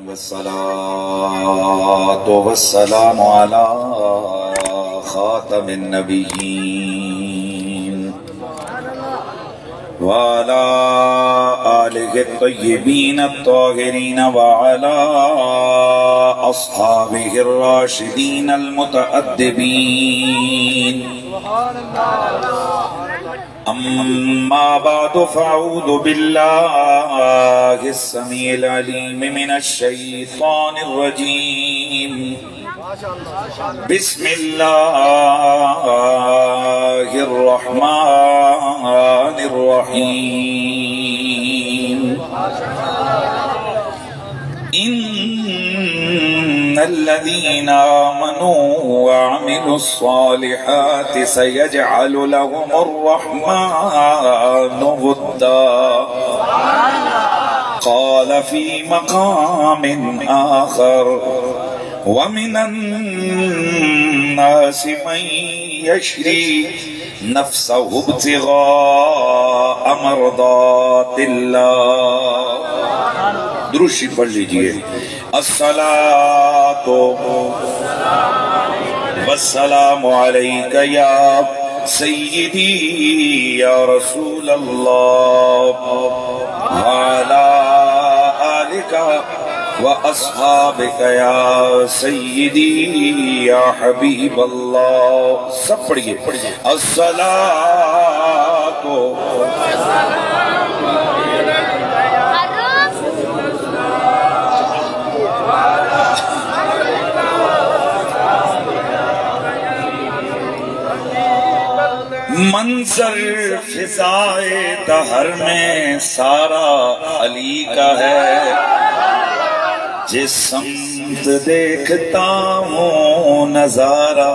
والصلاة والسلام على خاتم النبيين وعلى آله الطيبين الطاهرين وعلى أصحابه الراشدين المتأدبين أما بعد فأعوذ بالله السميع العليم من الشيطان الرجيم بسم الله الرحمن الرحيم إن الذين آمنوا وعملوا الصالحات سيجعل لهم الرحمن ودا قال في مقام آخر ومن الناس من يشري نفسه ابتغاء مرضات الله درشی پڑھ لیجئے الصلاة والسلام علیک یا سیدی یا رسول اللہ وعلا آلک وَأَصْحَابِكَ يَا سَيِّدِي يَا حَبِيبَ اللَّهِ سب پڑھئے الصلاة منظر فضائے دہر میں سارا علی کا ہے جس سمت دیکھتا ہوں نظارہ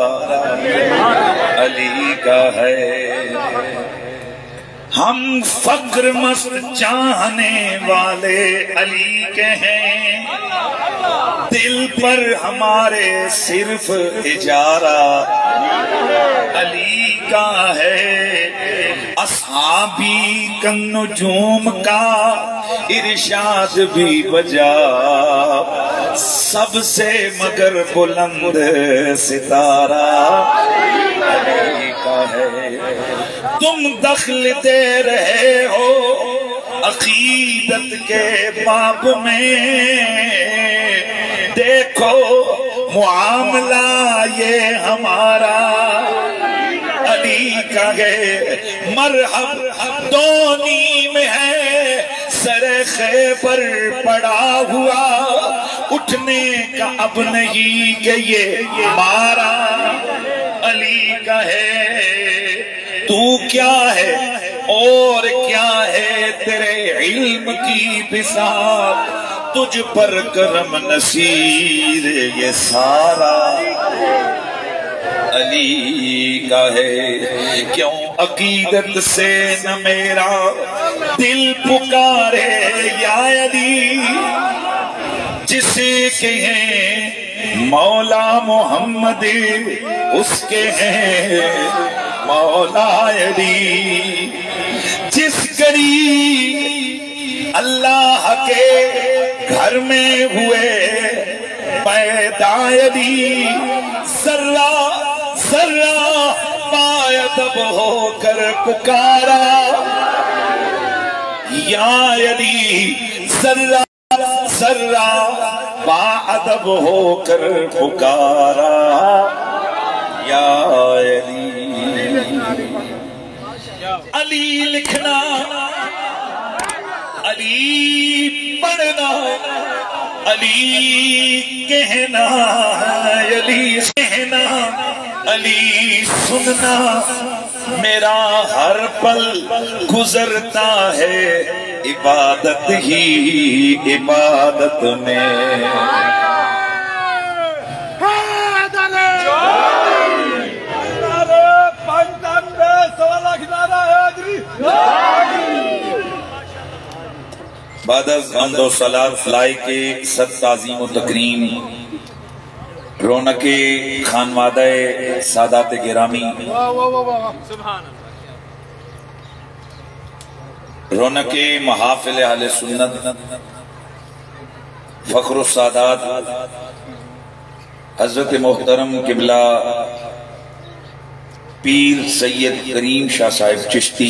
علی کا ہے ہم فقر مست چاہنے والے علی کے ہیں دل پر ہمارے صرف اجارہ علی کا ہے اصحابی کالنجوم کا ارشاد بھی بجا سب سے مگر بلند ستارہ علی کا ہے تم دخل دے رہے ہو عقیدت کے باب میں دیکھو معاملہ یہ ہمارا علی کا ہے مرحب دو نیم ہے سر خیبر پڑا ہوا اٹھنے کا اب نہیں کہ یہ ہمارا علی کا ہے تو کیا ہے اور کیا ہے تیرے علم کی بساط تجھ پر کرم نصیر یہ سارا علی کا ہے کیوں عقیدت سے نہ میرا دل پکارے یا علی جسے کہیں مولا محمد اس کے ہیں مولا علی جس گھڑی اللہ کے گھر میں ہوئے پیدا علی ذرہ ذرہ پایدب ہو کر پکارا یا علی ذرہ ذرہ پایدب ہو کر پکارا یا علی علی لکھنا علی پڑھنا علی کہنا علی کہنا علی سننا میرا ہر پل گزرتا ہے عبادت ہی عبادت میں بعد از حمد و صلاة لائی کے صد تعظیم و تکریم رونق خانوادہ سادات گرامی رونق محافل اہل سنت فخر السادات حضرت محترم قبلہ پیر سید کریم شاہ صاحب چشتی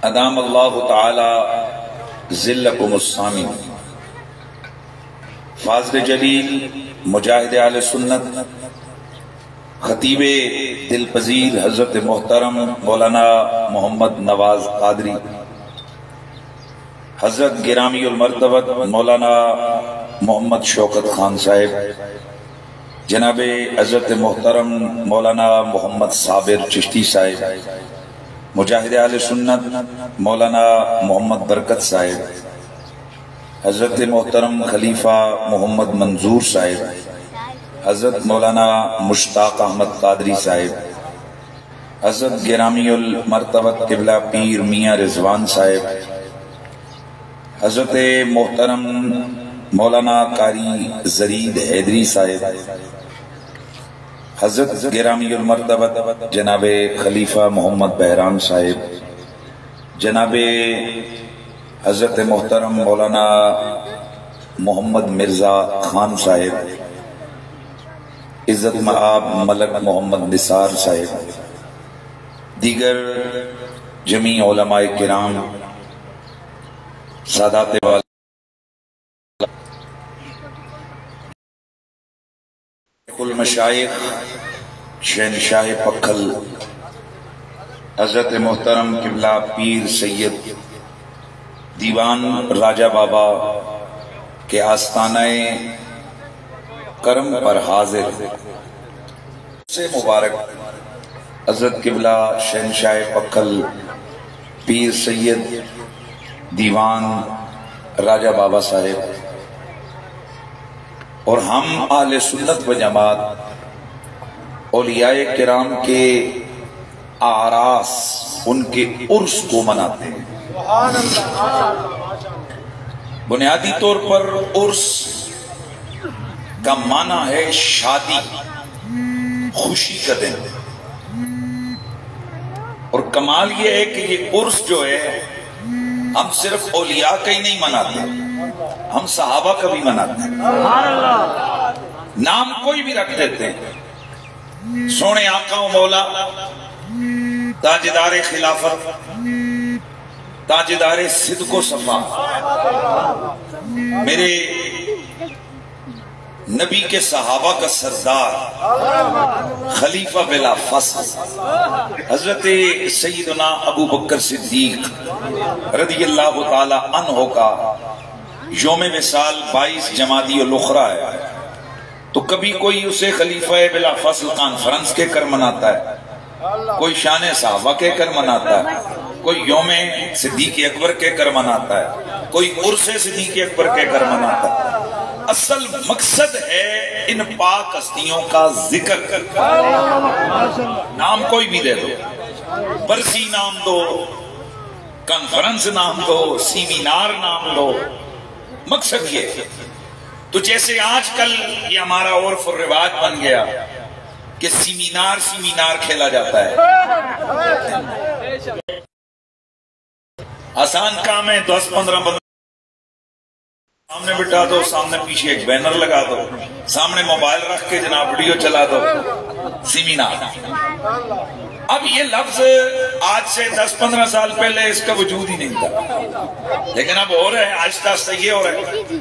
ادام اللہ تعالی ذلکم السامی، فاضل جلیل مجاہد اہل سنت خطیب دل پذیر حضرت محترم مولانا محمد نواز قادری، حضرت گرامی المرتبت مولانا محمد شوکت خان صاحب، جناب حضرت محترم مولانا محمد صابر چشتی صاحب، مجاہد اہل سنت مولانا محمد برکت صاحب، حضرت محترم خلیفہ محمد منظور صاحب، حضرت مولانا مشتاق احمد قادری صاحب، حضرت گرامی المرتبت قبلہ پیر میاں رضوان صاحب، حضرت محترم مولانا قاری زرید حیدری صاحب، حضرت گرامی المرتبت جناب خلیفہ محمد بہرام صاحب، جناب حضرت محترم مولانا محمد مرزا خان صاحب، عزت مآب ملک محمد نثار صاحب، دیگر جمیع علماء کرام، سادات والا، المشائخ شہنشاہ پکھل حضرت محترم قبلہ پیر سید دیوان راجہ بابا کے آستانہ کرم پر حاضر سے مبارک حضرت قبلہ شہنشاہ پکھل پیر سید دیوان راجہ بابا صاحب اور ہم اہل سنت و جماعت اولیاء کرام کے آراس ان کے عرس کو مناتے ہیں۔ بنیادی طور پر عرس کا معنی ہے شادی، خوشی کا دن، اور کمال یہ ہے کہ یہ عرس جو ہے ہم صرف اولیاء کا ہی نہیں مناتے، ہم صحابہ کا بھی مناتے ہیں، نام کوئی بھی رکھ دیتے ہیں، سونے آقا و مولا تاجدار خلافت، تاجدار صدق و صفا، میرے نبی کے صحابہ کا سردار، خلیفہ بلا فصل حضرت سیدنا ابو بکر صدیق رضی اللہ تعالی عنہ کا یوم وصال 22 جمادی الاخری ہے، تو کبھی کوئی اسے خلیفہ بلا فصل کانفرنس کے کر مناتا ہے، کوئی شان صحابہ کے کر مناتا ہے، کوئی یوم صدیق اکبر کے کر مناتا ہے، کوئی عرس صدیق اکبر کے کر مناتا ہے۔ اصل مقصد ہے ان پاک ہستیوں کا ذکر، نام کوئی بھی دے دو، برسی نام دو، کانفرنس نام دو، سیمینار نام دو، مقصد یہ۔ تو جیسے آج کل یہ ہمارا عرف اور رواج بن گیا کہ سیمینار کھیلا جاتا ہے، آسان کام ہے، 10-15 بندے سامنے بٹھا دو، سامنے پیچھے ایک بینر لگا دو، سامنے موبائل رکھ کے جناب ویڈیو چلا دو، سیمینار۔ اب یہ لفظ آج سے 10-15 سال پہلے اس کا وجود ہی نہیں تھا، لیکن اب ہو رہا ہے، آہستہ آہستہ یہ ہو رہا ہے۔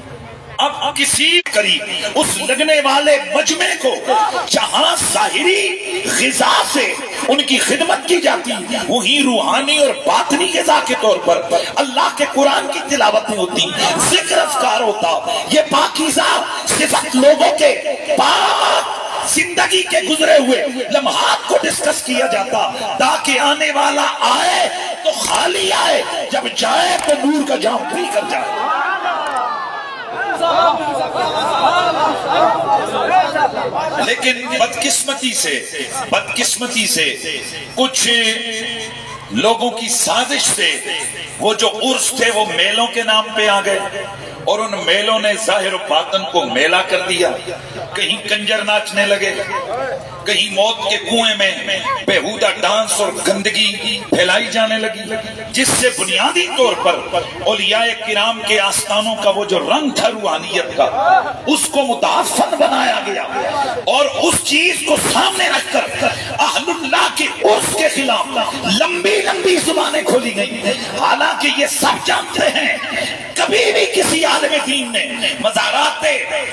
اب کسی قریب اس لگنے والے مجمع کو جہاں ظاہری غذا سے ان کی خدمت کی جاتی، وہی روحانی اور باطنی غذا کے طور پر اللہ کے قرآن کی تلاوت نہیں ہوتی، ذکر اذکار ہوتا، یہ پاکیزہ صفت لوگوں کے پاک زندگی کے گزرے ہوئے لمحات کو ڈسکس کیا جاتا، تاکہ آنے والا آئے تو خالی آئے، جب جائے تو نور کا جام پی کر جائے۔ لیکن بدقسمتی سے کچھ لوگوں کی سازش سے وہ جو عرس تھے وہ میلوں کے نام پہ آ گئے، اور ان میلوں نے ظاہر و باطن کو میلا کر دیا، کہیں کنجر ناچنے لگے، کہیں موت کے کنویں میں بےہودہ ڈانس اور گندگی پھیلائی جانے لگی، جس سے بنیادی طور پر اولیاء کرام کے آستانوں کا وہ جو رنگ تھا روحانیت کا، اس کو متعفن بنایا گیا، اور اس چیز کو سامنے رکھ کر اہل اللہ کے عرس کے خلاف لمبی لمبی زبانیں کھولی گئی۔ حالانکہ یہ سب جانتے ہیں کبھی بھی کسی عالم دین نے مزارات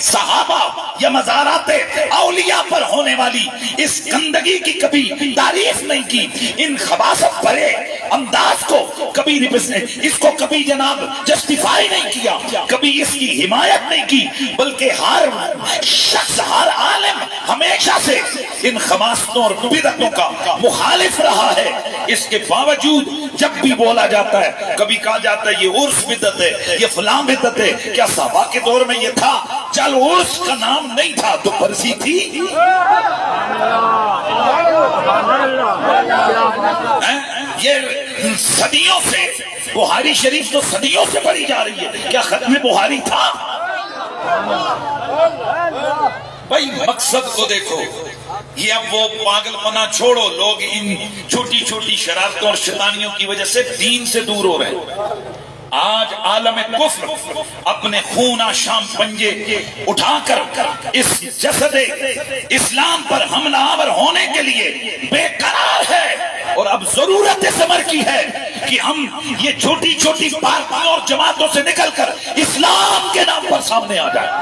صحابہ یا مزارات اولیاء پر ہونے والی اس گندگی کی کبھی تعریف نہیں کی، ان خباثت بھرے انداز کو کبھی اس کو کبھی جناب جسٹیفائی نہیں کیا، کبھی اس کی حمایت نہیں کی، بلکہ ہر شخص ہر عالم ہمیشہ سے ان خباثتوں اور بدعتوں کا مخالف رہا ہے۔ اس کے باوجود جب بھی بولا جاتا ہے، کبھی کہا جاتا ہے یہ عرس بدعت ہے، یہ فلاں بدعت ہے، کیا صحابہ کے دور میں یہ تھا؟ چل عرس کا نام نہیں تھا تو برسی تھی؟ یہ صدیوں سے بخاری شریف تو صدیوں سے پڑھی جا رہی ہے، کیا ختم بخاری تھا؟ بھائی مقصد کو دیکھو، یہ اب وہ پاگل پنا چھوڑو، لوگ ان چھوٹی چھوٹی شرارتوں اور شیطانیوں کی وجہ سے دین سے دور ہو رہے ہیں۔ آج عالم کفر اپنے خون آشام پنجے اٹھا کر اس جسد اسلام پر حملہ آور ہونے کے لیے بے قرار ہے، اور اب ضرورت اس امر کی ہے کہ ہم یہ چھوٹی چھوٹی پارٹیوں اور جماعتوں سے نکل کر اسلام کے نام پر سامنے آ جائیں۔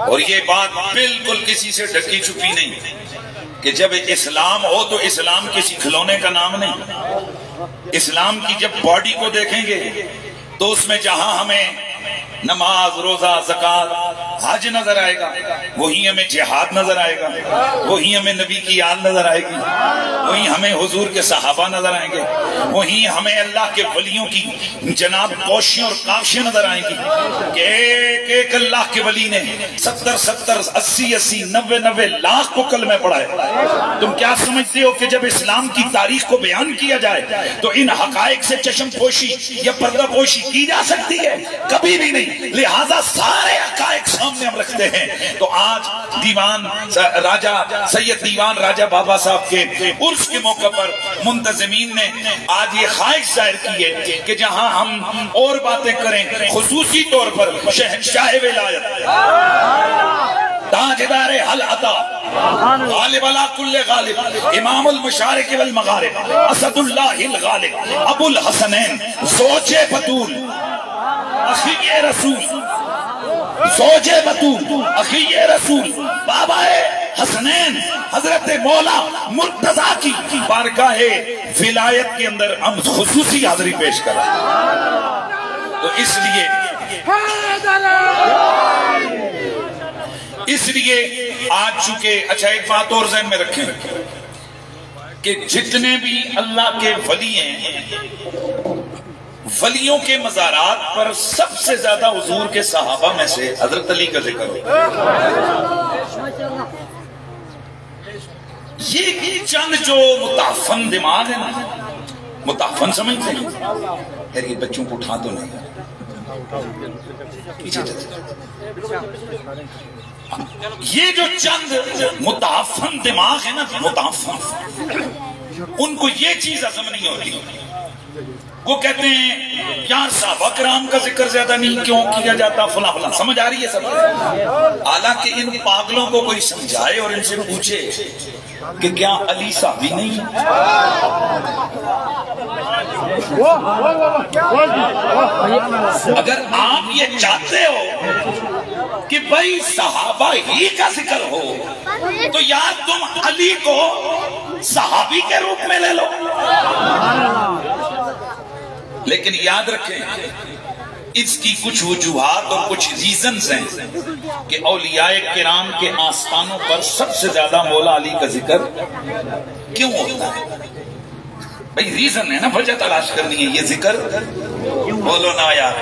اور یہ بات بالکل کسی سے ڈھکی چھپی نہیں کہ جب اسلام ہو تو اسلام کسی کھلونے کا نام نہیں۔ اسلام کی جب باڈی کو دیکھیں گے تو اس میں جہاں ہمیں نماز، روزہ، زکوٰۃ، حج نظر آئے گا، وہی ہمیں جہاد نظر آئے گا، وہی ہمیں نبی کی یاد نظر آئے گی، وہی ہمیں حضور کے صحابہ نظر آئیں گے، وہی ہمیں اللہ کے ولیوں کی جناب کوششیں اور کاوشیں نظر آئیں گی کہ ایک ایک اللہ کے ولی نے 70 80 90 لاکھ کو کلمہ پڑھا ہے۔ تم کیا سمجھتے ہو کہ جب اسلام کی تاریخ کو بیان کیا جائے تو ان حقائق سے چشم پوشی یا پردہ پوشی کی جا سکتی ہے؟ کبھی بھی نہیں۔ لہذا سارے حقائق سامنے ہم رکھتے ہیں۔ تو آج دیوان راجہ سید دیوان راجہ بابا صاحب کے عرس کے موقع پر منتظمین نے آج یہ خواہش ظاہر کی ہے کہ جہاں ہم اور باتیں کریں، خصوصی طور پر شہنشاہ ولایت، تاجدار حل عطا، غالب علی کل غالب، امام المشارق والمغارب، اسد اللہ الغالب، ابو الحسنین، زوج بطول، اخی رسول، زوج بطول، اخی رسول، بابا حسنین، حضرت مولا مرتضیٰ کی بارگاہ ولایت کے اندر ہم خصوصی حاضری پیش کر رہے ہیں۔ تو اس لیے آج چونکہ اچھا ایک بات اور ذہن میں رکھیں کہ جتنے بھی اللہ کے ولی ہیں، ولیوں کے مزارات پر سب سے زیادہ حضور کے صحابہ میں سے حضرت علی کا ذکر ہو۔ یہ چند جو متعفن دماغ ہے نا، متعفن سمجھتے ہیں، یار یہ بچوں کو اٹھا تو نہیں، یہ جو چند متعفن دماغ ہے نا، متعفن، ان کو یہ چیز عزم نہیں ہوتی۔ وہ کہتے ہیں یار صحابہ کرام کا ذکر زیادہ نہیں کیوں کیا جاتا، فلاں فلاں، سمجھ آ رہی ہے سب؟ حالانکہ ان پاگلوں کو کوئی سمجھائے اور ان سے پوچھے کہ کیا علی صحابی نہیں ہے؟ اگر آپ یہ چاہتے ہو کہ بھائی صحابہ ہی کا ذکر ہو تو یار تم علی کو صحابی کے روپ میں لے لو۔ لیکن یاد رکھیں اس کی کچھ وجوہات اور کچھ ریزنز ہیں کہ اولیاء کرام کے آستانوں پر سب سے زیادہ مولا علی کا ذکر کیوں ہوتا ہے۔ بھئی ریزن ہے نا، وجہ تلاش کرنی ہے، یہ ذکر بولو نا یار۔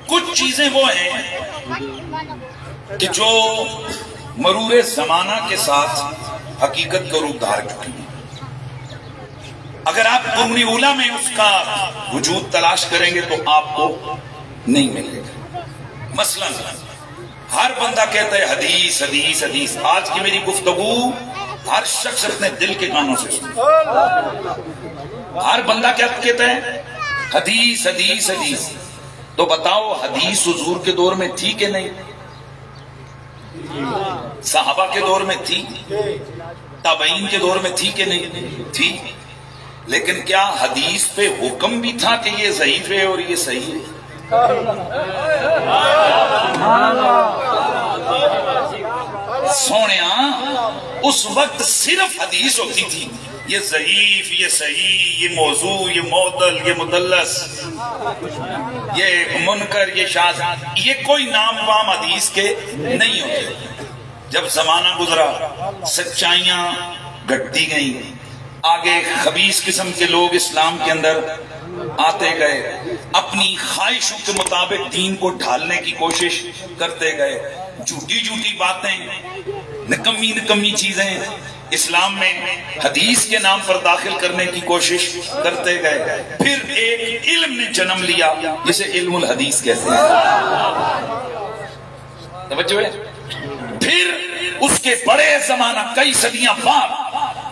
کچھ چیزیں وہ ہیں کہ جو مرور زمانہ کے ساتھ حقیقت کو روپ دھار چکی ہیں۔ اگر آپ قرون اولیٰ میں اس کا وجود تلاش کریں گے تو آپ کو نہیں ملے گا۔ مثلا ہر بندہ کہتا ہے حدیث حدیث حدیث. آج کی میری گفتگو ہر شخص اپنے دل کے کانوں سے سنے. ہر بندہ کیا کہتا ہے؟ حدیث حدیث حدیث. تو بتاؤ حدیث حضور کے دور میں تھی کہ نہیں؟ صحابہ کے دور میں تھی، تابعین کے دور میں تھی کہ نہیں؟ تھی. لیکن کیا حدیث پہ حکم بھی تھا کہ یہ ضعیف ہے اور یہ صحیح ہے؟ سونیا اس وقت صرف حدیث ہوتی تھی، یہ ضعیف، یہ صحیح، یہ موضوع، یہ معضل، یہ مدلس، یہ منکر، یہ شاذ، یہ کوئی نام وام حدیث کے نہیں ہوتے. جب زمانہ گزرا سچائیاں گھٹتی گئیں، آگے خبیث قسم کے لوگ اسلام کے اندر آتے گئے، اپنی خواہشوں کے مطابق دین کو ڈھالنے کی کوشش کرتے گئے، جھوٹی جھوٹی باتیں، نکمی نکمی چیزیں اسلام میں حدیث کے نام پر داخل کرنے کی کوشش کرتے گئے. پھر ایک علم نے جنم لیا جسے علم الحدیث کہتے ہیں. توجہ ہے؟ پھر اس کے بڑے زمانہ کئی صدیاں بعد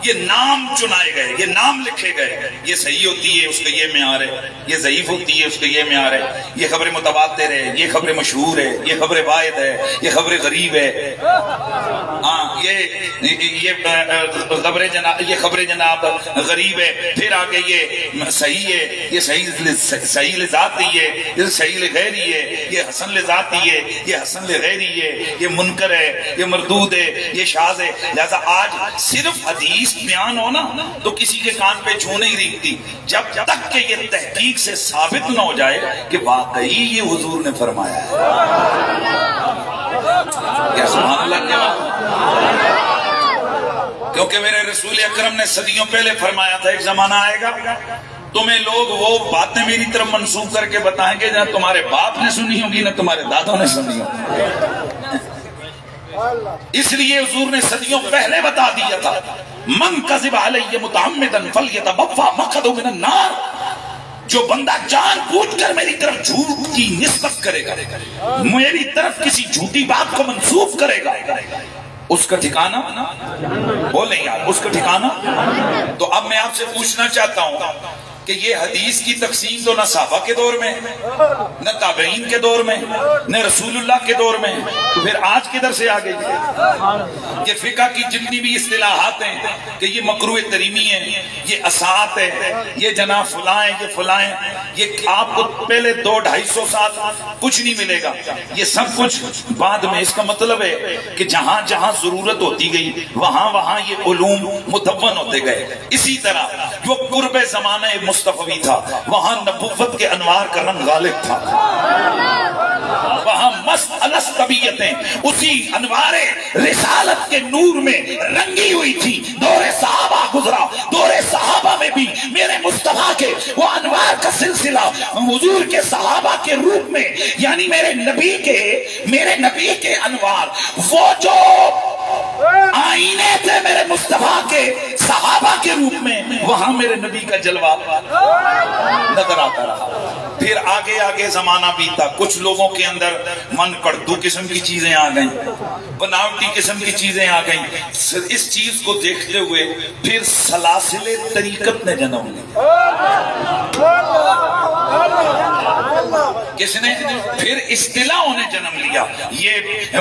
یہ نام چنائے گئے، یہ نام لکھے گئے، یہ صحیح ہوتی ہے اس کا یہ معیار ہے، یہ ضعیف ہوتی ہے اس کا یہ معیار ہے، یہ خبر متواتر ہے، یہ خبر مشہور ہے، یہ خبر واحد ہے، یہ خبر غریب ہے، ہاں یہ خبر جناب غریب ہے. پھر آگے یہ صحیح ہے، یہ صحیح لذاتی ہے، یہ صحیح لغیری ہے، یہ حسن لذاتی ہے، یہ حسن لغیری ہے، یہ منکر ہے، یہ مردود ہے، یہ شاذ ہے. لہذا آج صرف حدیث بیان ہونا تو کسی کے کان پہ چھو نہیں رکھتی جب تک کہ یہ تحقیق سے ثابت نہ ہو جائے کہ واقعی یہ حضور نے فرمایا ہے. کیا سبحان اللہ کے بعد؟ کیونکہ میرے رسول اکرم نے صدیوں پہلے فرمایا تھا ایک زمانہ آئے گا تمہیں لوگ وہ باتیں میری طرف منسوخ کر کے بتائیں گے نہ تمہارے باپ نے سنی ہوگی نہ تمہارے دادوں نے سنی ہوگی. اس لیے حضور نے صدیوں پہلے بتا دیا تھا من کذب علی متعمدا فلیتبوا مقعدہ من النار. جو بندہ جان بوجھ کر میری طرف جھوٹ کی نسبت کرے گا، میری طرف کسی جھوٹی بات کو منسوب کرے گا، اس کا ٹھکانہ بولیں یار، اس کا ٹھکانہ. تو اب میں آپ سے پوچھنا چاہتا ہوں کہ یہ حدیث کی تقسیم تو نہ صحابہ کے دور میں، نہ تابعین کے دور میں، نہ رسول اللہ کے دور میں، تو پھر آج کدھر سے آ گئی؟ یہ فقہ کی جتنی بھی اصطلاحات ہیں کہ یہ مکروہ تحریمی ہے، یہ اساعت ہے، یہ جناب فلاں ہے، یہ فلاں ہے، یہ آپ کو پہلے 200-250 سال کچھ نہیں ملے گا، یہ سب کچھ بعد میں. اس کا مطلب ہے کہ جہاں جہاں ضرورت ہوتی گئی وہاں وہاں یہ علوم مدون ہوتے گئے. اسی طرح جو قرب زمانہ مصطفی تھا وہاں نبوت کے انوار کا رنگ غالب تھا، وہاں مست الس طبیعتیں اسی انوار رسالت کے نور میں رنگی ہوئی تھی. دور صحابہ گزرا، دور صحابہ میں بھی میرے مصطفیٰ کے وہ انوار کا سلسلہ حضور کے صحابہ کے روپ میں، یعنی میرے نبی کے انوار، وہ جو آئینے تھے میرے مصطفیٰ کے صحابہ کے روپ میں، وہاں میرے نبی کا جلوہ نظر آتا رہا. پھر آگے آگے زمانہ بیتا، کچھ لوگوں کے اندر من کڑدو قسم کی چیزیں آ گئیں، بناوٹی قسم کی چیزیں آ گئیں. اس چیز کو دیکھتے ہوئے پھر سلاسل طریقت نے جنم لیا. کس نے؟ پھر اصطلاحوں نے جنم لیا. یہ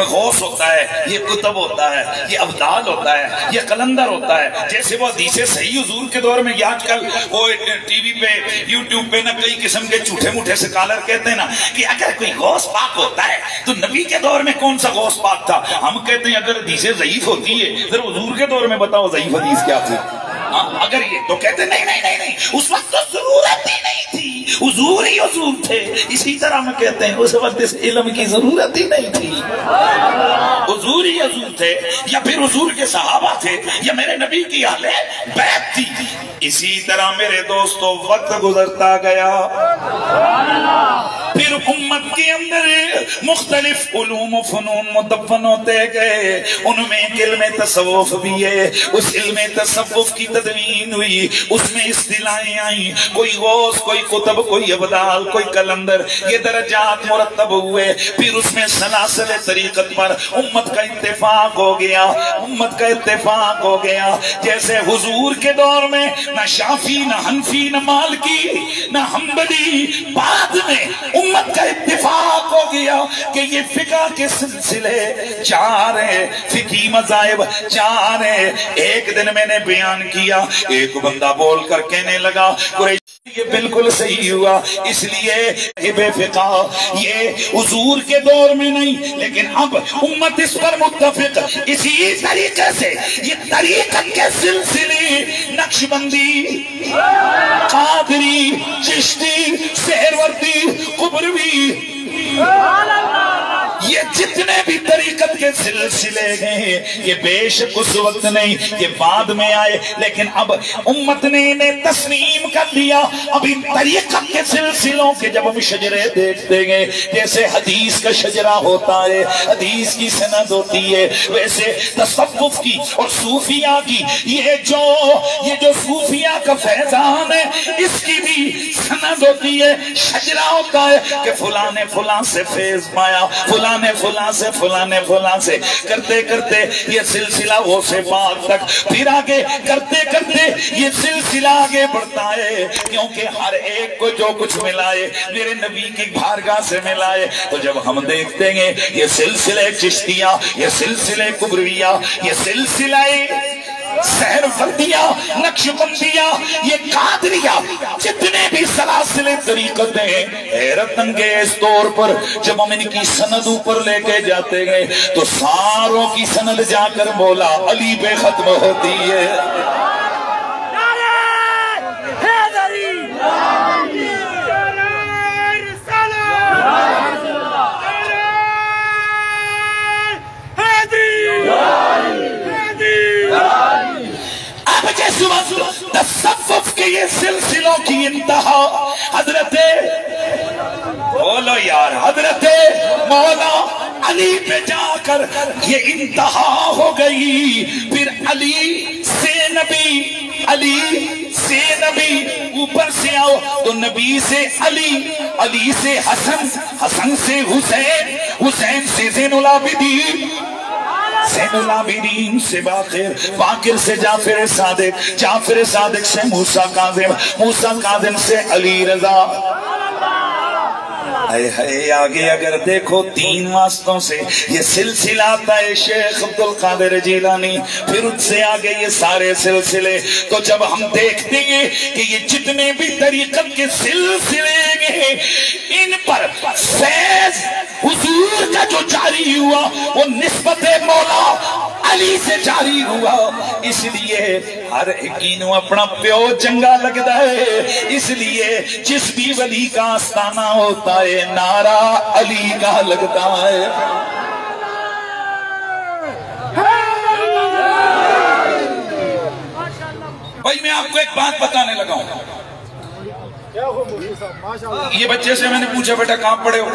غوث ہوتا ہے، یہ کتب ہوتا ہے، یہ ابدال ہوتا ہے، یہ قلندر ہوتا ہے. جیسے وہ حدیث صحیح حضور کے دور میں آج کل وہ ٹی وی پہ یوٹیوب پہ نہ کئی قسم کے جھوٹے موٹے سکالر کہتے ہیں نا کہ اگر کوئی غوث پاک ہوتا ہے تو نبی کے دور میں کون سا غوث پاک تھا. ہم کہتے ہیں اگر حدیث ضعیف ہوتی ہے پھر حضور کے دور میں بتاؤ ضعیف حدیث کیا تھی. اگر یہ تو کہتے ہیں نہیں اس وقت تو ضرورت ہی نہیں تھی، حضور ہی حضور تھے. اسی طرح ہم کہتے ہیں اس وقت اس علم کی ضرورت ہی نہیں تھی، حضور ہی حضور تھے، یا پھر حضور کے صحابہ تھے، یا میرے نبی کی اہل بیت تھی. اسی طرح میرے دوستو وقت گزرتا گیا، پھر امت کے اندر مختلف علوم و فنون مدفن ہوتے گئے، ان میں ایک علم تصوف بھی ہے، اس علم تصوف کی تدوین ہوئی، اس میں اصطلاحیں آئیں، کوئی غوث، کوئی قطب، کوئی ابدال، کوئی کلندر، یہ درجات مرتب ہوئے، پھر اس میں سلاسل طریقت پر امت کا اتفاق ہو گیا، امت کا اتفاق ہو گیا۔ جیسے حضور کے دور میں نہ شافی، نہ حنفی، نہ مالکی، نہ حنبلی، بعد میں امت کا اتفاق ہو گیا کہ یہ فقہ کے سلسلے چار ہیں، فقہی مذاہب چار ہیں۔ ایک دن میں نے بیان کیا، ایک بندہ بول کر کہنے لگا قریش یہ بالکل صحیح ہوا، اس لیے بے فقہ یہ حضور کے دور میں نہیں، لیکن اب امت اس پر متفق، اسی طریقے سے یہ طریقت کے سلسلے نقشبندی، قادری، چشتی، سہروردی، قبروی، یہ جتنے بھی طریقت کے سلسلے ہیں یہ بے شک اس وقت نہیں، یہ بعد میں آئے، لیکن اب امت نے انہیں تسلیم کر لیا۔ اب ان طریقت کے سلسلوں کے جب ہم شجرے دیکھتے گئے، جیسے حدیث کا شجرہ ہوتا ہے، حدیث کی سند ہوتی ہے، ویسے تصوف کی اور صوفیہ کی یہ جو صوفیہ کا فیضان ہے اس کی بھی سند ہوتی ہے، شجرہ ہوتا ہے کہ فلاں نے فلاں سے فیض پایا، فلاں نے فلاں سے، فلاں نے فلاں سے، کرتے کرتے یہ سلسلہ وہ سے بعد تک، پھر آگے کرتے کرتے یہ سلسلہ آگے بڑھتا ہے، کیونکہ ہر ایک کو جو کچھ ملائے میرے نبی کی بارگاہ سے ملائے۔ تو جب ہم دیکھتے ہیں یہ سلسلے چشتیہ، یہ سلسلے قبرویہ، یہ سلسلہ سہروردیہ، نقشبندیہ، یہ قادریہ، جتنے بھی سلاسل طریقتیں حیرت انگیز طور پر جب ہم ان کی سند اوپر لے کے جاتے گئے تو ساروں کی سند جا کر مولا علی پہ ختم ہوتی ہے۔ تصوف کے یہ سلسلوں کی انتہا حضرت بولو یار حضرت مولا علی پہ جا کر یہ انتہا ہو گئی، پھر علی سے نبی، علی سے نبی، اوپر سے آؤ تو نبی سے علی، علی سے حسن، حسن سے حسین، حسین سے زین العابدین، زین العابدین سے باقر، باقر سے جعفر صادق، جعفر صادق سے موسیٰ کاظم، موسیٰ کاظم سے علی رضا۔ آگے اگر دیکھو 3 واسطوں سے یہ سلسلہ آتا ہے شیخ عبدالقادر جیلانی، پھر ان سے آگے یہ سارے سلسلے۔ تو جب ہم دیکھتے ہیں کہ یہ جتنے بھی طریقت کے سلسلے ہیں ان پر فیض حضور کا جو جاری ہوا وہ نسبت مولا علی سے جاری ہوا، اس لیے ہر ایکینو اپنا پیو چنگا لگتا ہے، اس لیے جس بھی ولی کا آستانہ ہوتا ہے نعرہ علی کا لگتا ہے۔ بھائی میں آپ کو ایک بات بتانے لگا ہوں، یہ بچے سے میں نے پوچھا بیٹا کہاں پڑھے ہو؟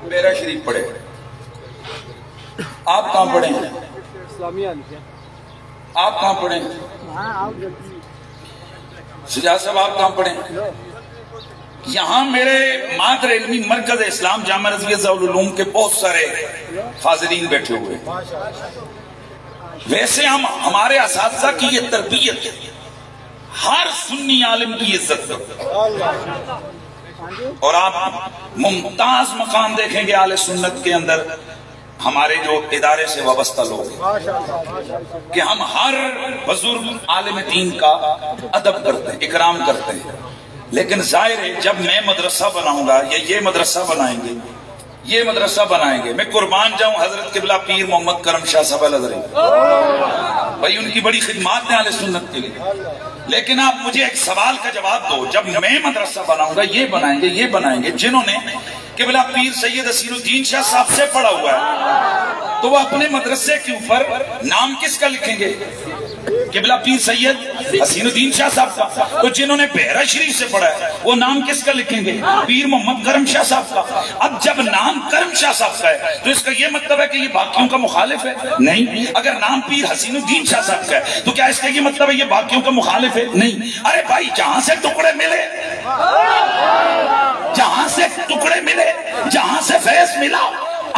میرا شریف پڑھے۔ آپ کہاں پڑھے ہیں؟ آپ کہاں پڑھے ہیں؟ سجاد صاحب آپ کہاں پڑھے ہیں؟ یہاں میرے مادر علمی مرکز اسلام جامعہ رضویہ العلوم کے بہت سارے فاضلین بیٹھے ہوئے، ویسے ہمارے اساتذہ کی یہ تربیت ہر سنی عالم کی عزت کرتے، اور آپ ممتاز مقام دیکھیں گے اہل سنت کے اندر ہمارے جو ادارے سے وابستہ لوگ کہ ہم ہر بزرگ عالم دین کا ادب کرتے ہیں، اکرام کرتے ہیں، لیکن ظاہر ہے جب میں مدرسہ بناؤں گا یا یہ مدرسہ بنائیں گے، یہ مدرسہ بنائیں گے، میں قربان جاؤں حضرت قبلہ پیر محمد کرم شاہ صاحب الازہری، بھائی ان کی بڑی خدمات ہیں اہل سنت کے لیے، لیکن آپ مجھے ایک سوال کا جواب دو، جب میں مدرسہ بناؤں گا یہ بنائیں گے، یہ بنائیں گے، جنہوں نے قبلہ پیر سید اسیر الدین شاہ صاحب سے پڑھا ہوا ہے تو وہ اپنے مدرسے کے اوپر نام کس کا لکھیں گے؟ قبلہ پیر سید حسین الدین شاہ صاحب کا. تو جنہوں نے بحیرہ شریف سے پڑھا ہے وہ نام کس کا لکھیں گے؟ پیر محمد کرم شاہ صاحب کا. اب جب نام کرم شاہ صاحب کا ہے تو اس کا یہ مطلب ہے کہ یہ باقیوں کا مخالف ہے؟ نہیں. اگر نام پیر حسین الدین شاہ صاحب کا ہے تو کیا اس کا یہ مطلب ہے یہ باقیوں کا مخالف ہے؟ نہیں. ارے بھائی جہاں سے ٹکڑے ملے، جہاں سے ٹکڑے ملے، جہاں سے فیض ملا،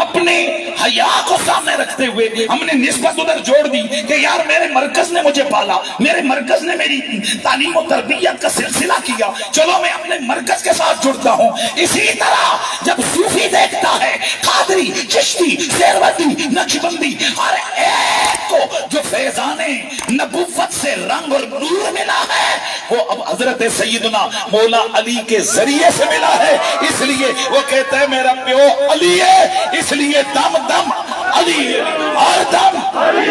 اپنے حیا کو سامنے رکھتے ہوئے ہم نے نسبت ادھر جوڑ دی کہ یار میرے مرکز نے مجھے پالا، میرے مرکز نے میری تعلیم و تربیت کا سلسلہ کیا، چلو میں اپنے مرکز کے ساتھ جڑتا ہوں. اسی طرح جب صوفی دیکھتا ہے قادری، چشتی، سہروردی، نقشبندی، ہر ایک کو جو فیضان نبوت سے رنگ اور نور ملا ہے وہ اب حضرت سیدنا مولا علی کے ذریعے سے ملا ہے. اس لیے وہ کہتا ہے میرا پیو علی ہے، اس لیے دم دم علی ہر دم علی.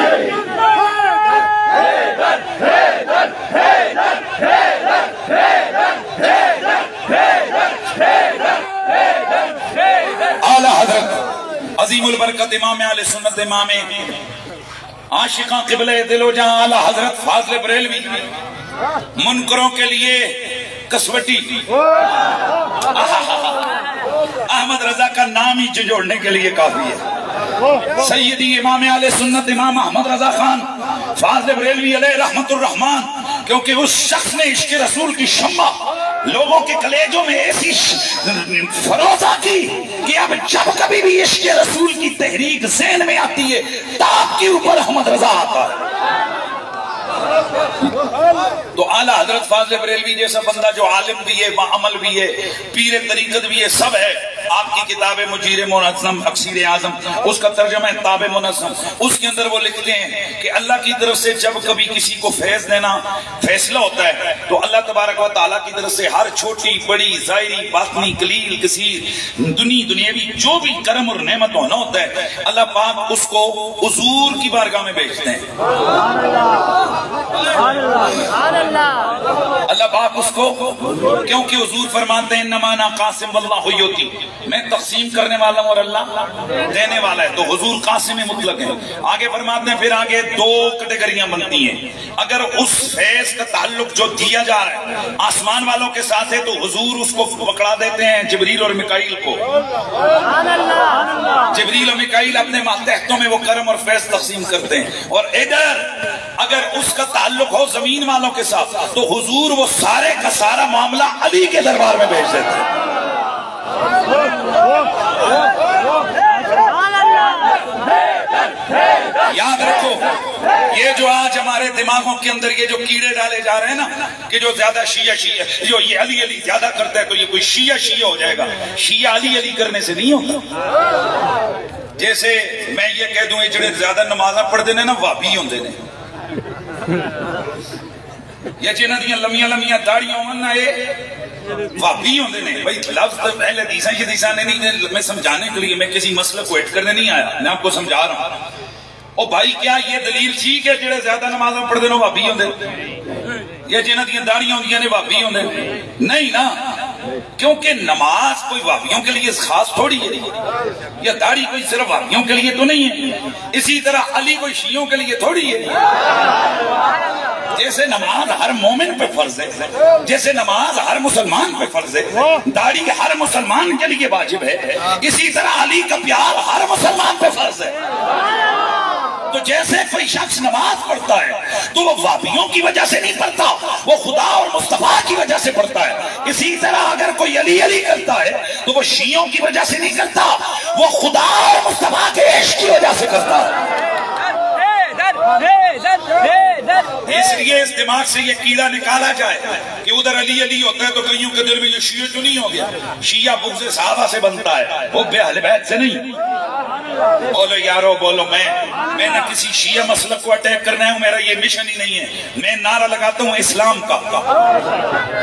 اعلیٰ حضرت عظیم البرکت امام اہل سنت، امام عاشقاں قبلہ دل و جہاں اعلیٰ حضرت فاضل بریلوی منکروں کے لیے کسوٹی احمد رضا کا نام ہی جوڑنے کے لیے کافی ہے. سیدی امام اہل سنت امام احمد رضا خان فاضل بریلوی علیہ رحمت الرحمان، کیونکہ اس شخص نے عشق رسول کی شمع لوگوں کے کلیجوں میں ایسی فروزہ کی کہ اب جب کبھی بھی عشق رسول کی تحریک ذہن میں آتی ہے تاب کے اوپر احمد رضا آتا ہے. تو اعلیٰ حضرت فاضل بریلوی جیسا بندہ جو عالم بھی ہے، عمل بھی ہے، پیر طریقت بھی ہے، سب ہے. آپ کی کتاب مجیر منظم اکسیر اعظم، اس کا ترجمہ ہے تاب منظم. اس کے اندر وہ لکھتے ہیں کہ اللہ کی طرف سے جب کبھی کسی کو فیض دینا فیصلہ ہوتا ہے تو اللہ تبارک و تعالیٰ کی طرف سے ہر چھوٹی بڑی ظاہری باطنی قلیل کثیر دنیاوی جو بھی کرم اور نعمت ہونا ہوتا ہے اللہ پاک اس کو حضور کی بارگاہ میں بھیجتے ہیں. اللہ پاک اس کو، کیونکہ حضور فرماتے ہیں انما انا قاسم واللہ یعطی، میں تقسیم کرنے والا ہوں اور اللہ دینے والا ہے. تو حضور قاسم مطلق ہے. آگے فرماتے ہیں پھر آگے دو کیٹیگریاں بنتی ہیں. اگر اس فیض کا تعلق جو دیا جا رہا ہے آسمان والوں کے ساتھ ہے تو حضور اس کو پکڑا دیتے ہیں جبریل اور میکائیل کو. جبریل اور میکائیل اپنے ماتحتوں میں وہ کرم اور فیض تقسیم کرتے ہیں. اور ادھر اگر اس کا تعلق ہو زمین والوں کے ساتھ تو حضور وہ سارے کا سارا معاملہ علی کے دربار میں بھیج دیتے ہیں. یاد رکھو یہ جو آج ہمارے دماغوں کے اندر یہ جو کیڑے ڈالے جا رہے ہیں نا کہ جو زیادہ شیعہ جو یہ علی علی زیادہ کرتا ہے تو یہ کوئی شیعہ ہو جائے گا. شیعہ علی علی کرنے سے نہیں ہوتا. جیسے میں یہ کہہ دوں یہ جڑے زیادہ نمازاں پڑھ دینے نا وابی ہوندے نے، یا جنہاں دیاں لمیاں لمیاں داڑیاں ہون نا یہ وابی ہوندے نے. بھائی لفظ اہل حدیثاں نے نہیں، میں سمجھانے کے لیے، میں کسی مسئلے کو ایڈ کرنے نہیں آیا، میں آپ کو سمجھا رہا ہوں. او بھائی کیا یہ دلیل ٹھیک ہے جڑے زیادہ نمازاں پڑھ دینے وابی ہوندے یا جنہاں دیاں داڑیاں ہوندیاں نے وابی ہوندے؟ نہیں نا، کیونکہ نماز کوئی وابیوں کے لیے خاص تھوڑی ہے، یا داڑھی کوئی صرف وابیوں کے لیے تو نہیں ہے. اسی طرح علی کوئی شیعوں کے لیے تھوڑی ہے. جیسے نماز ہر مومن پہ فرض ہے، جیسے نماز ہر مسلمان پہ فرض ہے، داڑھی ہر مسلمان کے لیے واجب ہے، اسی طرح علی کا پیار ہر مسلمان پہ فرض ہے. تو جیسے کوئی شخص نماز پڑھتا ہے تو وہ وابیوں کی وجہ سے نہیں پڑھتا، وہ خدا اور مصطفیٰ کی وجہ سے پڑھتا ہے. اسی طرح اگر کوئی علی علی کرتا ہے تو وہ شیعوں کی وجہ سے نہیں کرتا، وہ خدا اور مصطفیٰ کے عشق کی وجہ سے کرتا ہے. اس لیے اس دماغ سے یہ کیڑا نکالا جائے کہ ادھر علی علی ہوتا ہے تو کئیوں کے دل میں یہ شیعہ تو نہیں ہو گیا. شیعہ بغض صحابہ سے بنتا ہے، وہ بے اہل بیت سے نہیں. بولو یارو بولو، میں نہ کسی شیعہ مسلک کو اٹیک کرنا ہے، میرا یہ مشن ہی نہیں ہے. میں نعرہ لگاتا ہوں اسلام کا،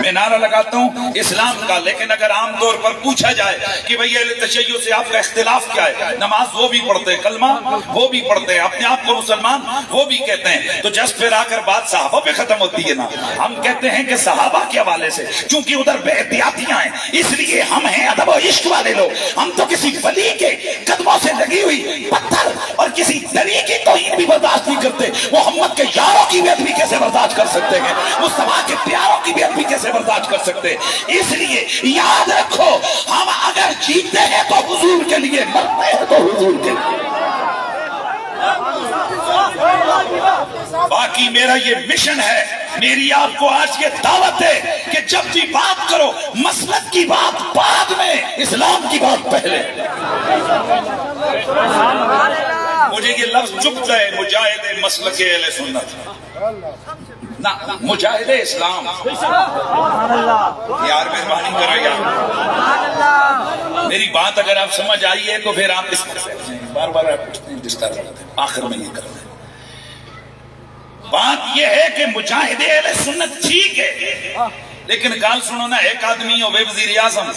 میں نعرہ لگاتا ہوں اسلام کا. لیکن اگر عام طور پر پوچھا جائے کہ بھئی اہل تشیع سے آپ کا اختلاف کیا ہے، نماز وہ بھی پڑھتے ہیں، کلمہ وہ بھی پڑھتے ہیں، اپنے آپ کو مسلمان وہ بھی کہتے ہیں، تو جس پھر آ کر بات صحابہ پہ ختم ہوتی ہے نا. ہم کہتے ہیں کہ صحابہ کے حوالے سے چونکہ ادھر بے احتیاطیاں ہیں اس لیے ہم ہیں ادب و عشق والے لوگ. ہم تو کسی ولی کے قدموں سے لگی ہوئی پتھر اور کسی دریا نبی کی توہین بھی برداشت نہیں کرتے، محمد کے یاروں کی بیعت بھی کیسے برداشت کر سکتے ہیں، مصطفیٰ کے پیاروں کی بیعت بھی کیسے برداشت کر سکتے ہیں؟ اس لیے یاد رکھو، ہم اگر جیتے ہیں تو حضور کے لیے، مرتے ہیں تو حضور کے لیے۔ باقی میرا یہ مشن ہے، میری آپ کو آج یہ دعوت ہے کہ جب بھی بات کرو، مسلک کی بات بعد میں، اسلام کی بات پہلے۔ مجھے یہ لفظ چبھتا ہے، مجاہد مسلک اہل سنت، نہ مجاہد اسلام۔ یار مہربانی کرو یار، میری بات اگر آپ سمجھ آئی ہے تو پھر آپ اس بار بار آپ پوچھتے ہیں ڈسٹرب کرتے ہیں، آخر میں یہ کرتے ہیں۔ بات یہ ہے کہ مجاہد اہل سنت ٹھیک ہے، لیکن گال سنو نا، ایک آدمی ہو وزیر اعظم،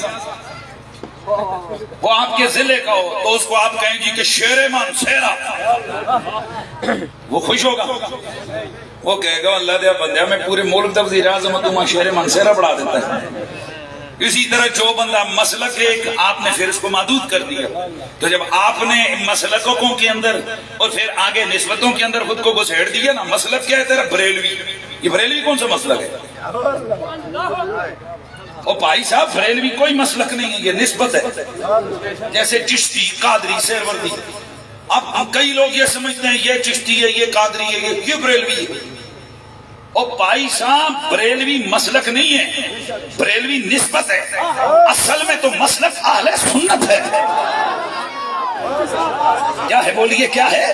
وہ آپ کے ضلع کا ہو تو اس کو آپ کہیں جی کہ شیر مانسیرا، وہ خوش ہوگا؟ وہ کہے گا اللہ دیا بندیا میں پورے ملک دا وزیر اعظم تو ماں شیر مانسیرا بڑھا دیتا ہے۔ اسی طرح جو بندہ مسلک ایک، آپ نے پھر اس کو محدود کر دیا، تو جب آپ نے مسلکوں کے اندر اور پھر آگے نسبتوں کے اندر خود کو گھسیڑ دیا نا، مسلک کیا ہے تیرا؟ بریلوی۔ یہ بریلوی کون سا مسلک ہے؟ اور بھائی صاحب بریلوی کوئی مسلک نہیں ہے، یہ نسبت ہے، جیسے چشتی، قادری، سہروردی۔ اب کئی لوگ یہ سمجھتے ہیں یہ چشتی ہے، یہ قادری ہے، یہ بریلوی ہے۔ اور بھائی صاحب بریلوی مسلک نہیں ہے، بریلوی نسبت ہے، اصل میں تو مسلک اہل سنت ہے۔ کیا ہے بولیے، کیا ہے؟